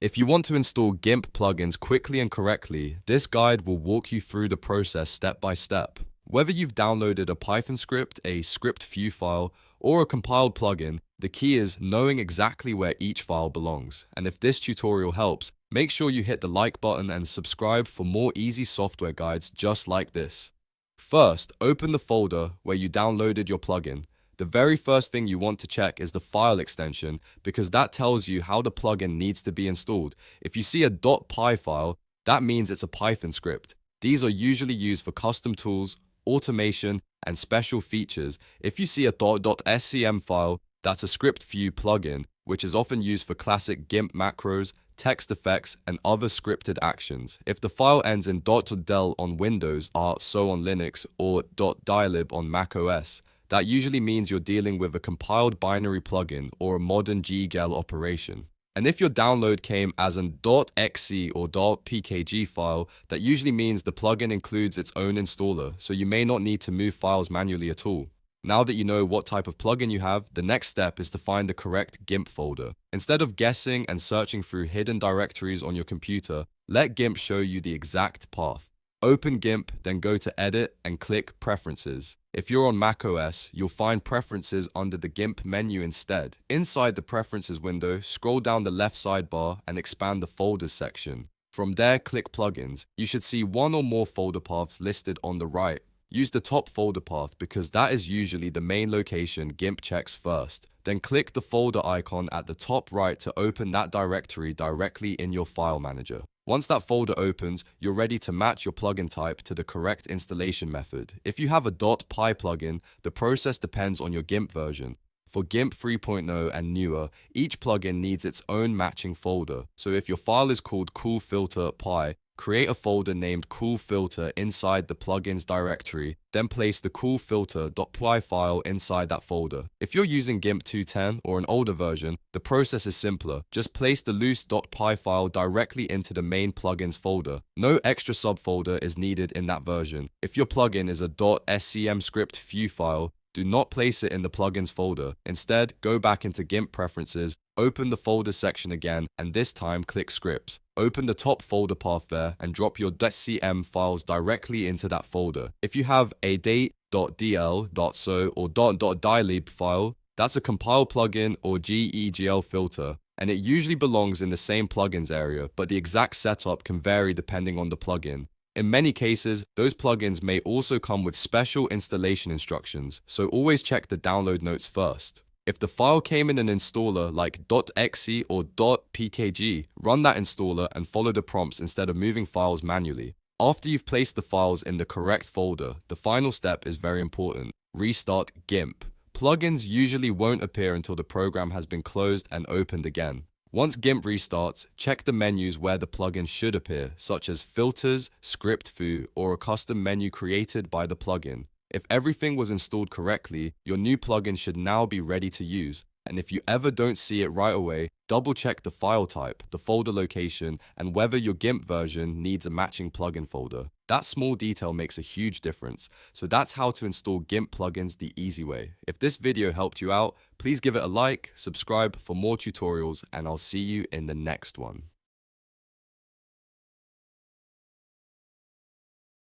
If you want to install GIMP plugins quickly and correctly, this guide will walk you through the process step by step. Whether you've downloaded a Python script, a script view file, or a compiled plugin, the key is knowing exactly where each file belongs. And if this tutorial helps, make sure you hit the like button and subscribe for more easy software guides just like this. First, open the folder where you downloaded your plugin. The very first thing you want to check is the file extension because that tells you how the plugin needs to be installed. If you see a .py file, that means it's a Python script. These are usually used for custom tools, automation, and special features. If you see a .scm file, that's a script view plugin, which is often used for classic GIMP macros, text effects, and other scripted actions. If the file ends in .del on Windows, so on Linux, or .dylib on macOS, that usually means you're dealing with a compiled binary plugin or a modern GGL operation. And if your download came as an .xc or .pkg file, that usually means the plugin includes its own installer, so you may not need to move files manually at all. Now that you know what type of plugin you have, the next step is to find the correct GIMP folder. Instead of guessing and searching through hidden directories on your computer, let GIMP show you the exact path. Open GIMP, then go to Edit and click Preferences. If you're on macOS, you'll find Preferences under the GIMP menu instead. Inside the Preferences window, scroll down the left sidebar and expand the Folders section. From there, click Plugins. You should see one or more folder paths listed on the right. Use the top folder path because that is usually the main location GIMP checks first. Then click the folder icon at the top right to open that directory directly in your file manager. Once that folder opens, you're ready to match your plugin type to the correct installation method. If you have a .py plugin, the process depends on your GIMP version. For GIMP 3.0 and newer, each plugin needs its own matching folder. So if your file is called coolfilter.py, create a folder named coolfilter inside the plugins directory, then place the coolfilter.py file inside that folder. If you're using GIMP 2.10 or an older version, the process is simpler. Just place the loose .py file directly into the main plugins folder. No extra subfolder is needed in that version. If your plugin is a .scm script view file, do not place it in the plugins folder. Instead, go back into GIMP preferences, open the folder section again, and this time click scripts. Open the top folder path there and drop your .scm files directly into that folder. If you have a date.dl.so or .dylib file, that's a compiled plugin or GEGL filter, and it usually belongs in the same plugins area, but the exact setup can vary depending on the plugin. In many cases, those plugins may also come with special installation instructions, so always check the download notes first. If the file came in an installer like .xc or .pkg, run that installer and follow the prompts instead of moving files manually. After you've placed the files in the correct folder, the final step is very important. Restart GIMP. Plugins usually won't appear until the program has been closed and opened again. Once GIMP restarts, check the menus where the plugin should appear, such as Filters, Script View, or a custom menu created by the plugin. If everything was installed correctly, your new plugin should now be ready to use. And if you ever don't see it right away, double check the file type, the folder location, and whether your GIMP version needs a matching plugin folder. That small detail makes a huge difference. So that's how to install GIMP plugins the easy way. If this video helped you out, please give it a like, subscribe for more tutorials, and I'll see you in the next one.